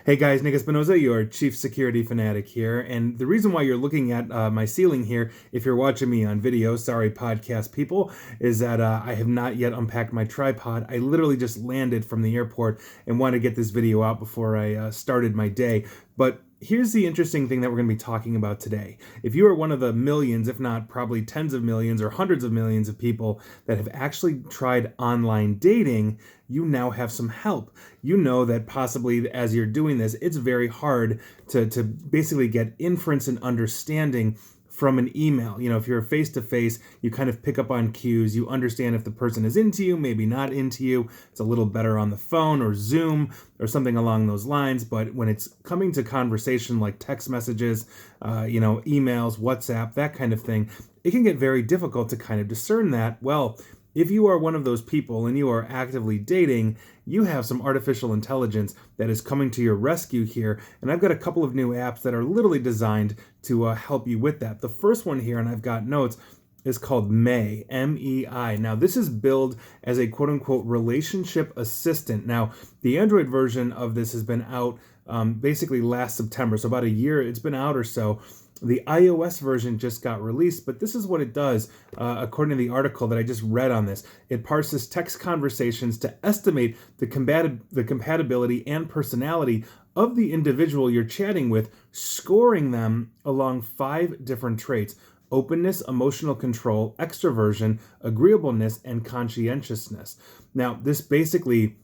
Hey guys, Nick Espinoza, your chief security fanatic here. And the reason why you're looking at my ceiling here, if you're watching me on video, sorry podcast people, is that I have not yet unpacked my tripod. I literally just landed from the airport and wanted to get this video out before I started my day. But here's the interesting thing that we're going to be talking about today. If you are one of the millions, if not probably tens of millions or hundreds of millions of people that have actually tried online dating, you now have some help. You know that possibly as you're doing this, it's very hard to basically get inference and understanding from an email. You know, if you're face to face, you kind of pick up on cues. You understand if the person is into you, maybe not into you. It's a little better on the phone or Zoom or something along those lines. But when it's coming to conversation like text messages, emails, WhatsApp, that kind of thing, it can get very difficult to kind of discern that. Well, if you are one of those people and you are actively dating, you have some artificial intelligence that is coming to your rescue here. And I've got a couple of new apps that are literally designed to help you with that. The first one here, and I've got notes, is called MeiMe, M-E-I. Now, this is billed as a quote-unquote relationship assistant. Now, the Android version of this has been out basically last September, so about a year it's been out or so. The iOS version just got released, but this is what it does, according to the article that I just read on this. It parses text conversations to estimate the compatibility and personality of the individual you're chatting with, scoring them along 5 different traits: openness, emotional control, extroversion, agreeableness, and conscientiousness. Now, this basically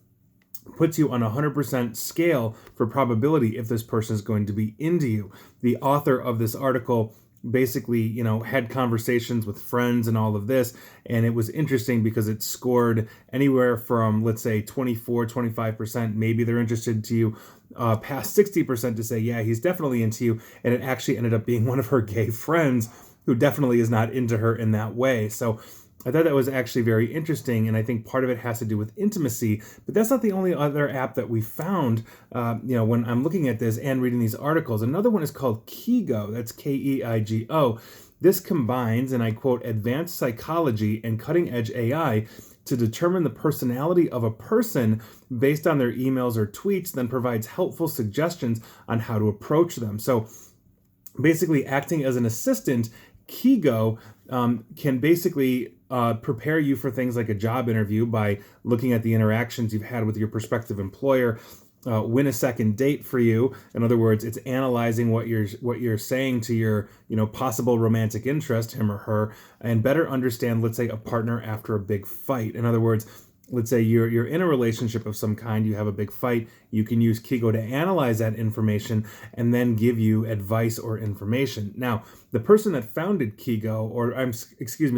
puts you on a 100% scale for probability if this person is going to be into you. The author of this article basically, had conversations with friends and all of this, and it was interesting because it scored anywhere from, let's say, 24, 25%, maybe they're interested to you, past 60% to say, yeah, he's definitely into you, and it actually ended up being one of her gay friends who definitely is not into her in that way. So I thought that was actually very interesting, and I think part of it has to do with intimacy, but that's not the only other app that we found, when I'm looking at this and reading these articles. Another one is called Kigo, that's K-E-I-G-O. This combines, and I quote, advanced psychology and cutting-edge AI to determine the personality of a person based on their emails or tweets, then provides helpful suggestions on how to approach them. So basically acting as an assistant, Kigo can basically prepare you for things like a job interview by looking at the interactions you've had with your prospective employer, win a second date for you. In other words, it's analyzing what you're saying to your possible romantic interest, him or her, and better understand, let's say, a partner after a big fight. In other words, let's say you're in a relationship of some kind, you have a big fight, you can use Kigo to analyze that information and then give you advice or information. Now, the person that founded Kigo,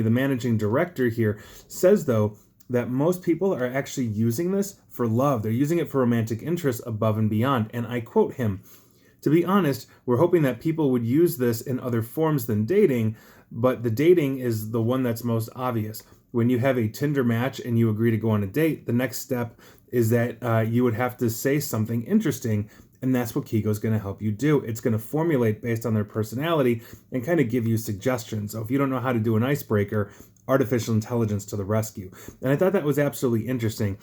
the managing director here, says though that most people are actually using this for love. They're using it for romantic interest above and beyond. And I quote him, "To be honest, we're hoping that people would use this in other forms than dating, but the dating is the one that's most obvious. When you have a Tinder match and you agree to go on a date, the next step is that you would have to say something interesting, and that's what Kigo is going to help you do. It's going to formulate based on their personality and kind of give you suggestions. So if you don't know how to do an icebreaker, artificial intelligence to the rescue." And I thought that was absolutely interesting.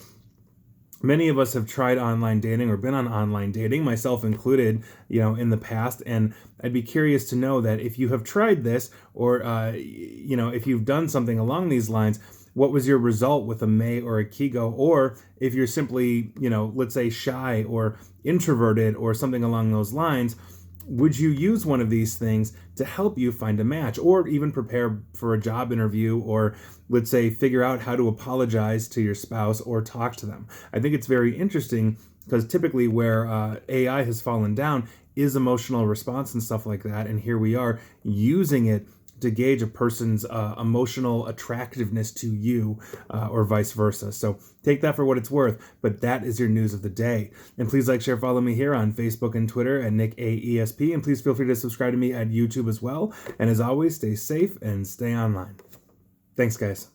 Many of us have tried online dating or been on online dating, myself included, in the past. And I'd be curious to know that if you have tried this or, if you've done something along these lines, what was your result with a May or a Kigo? Or if you're simply, let's say shy or introverted or something along those lines, would you use one of these things to help you find a match or even prepare for a job interview or, let's say, figure out how to apologize to your spouse or talk to them? I think it's very interesting because typically where AI has fallen down is emotional response and stuff like that. And here we are using it to gauge a person's emotional attractiveness to you or vice versa. So take that for what it's worth, but that is your news of the day. And please like, share, follow me here on Facebook and Twitter at NickAESP, and please feel free to subscribe to me at YouTube as well. And as always, stay safe and stay online. Thanks, guys.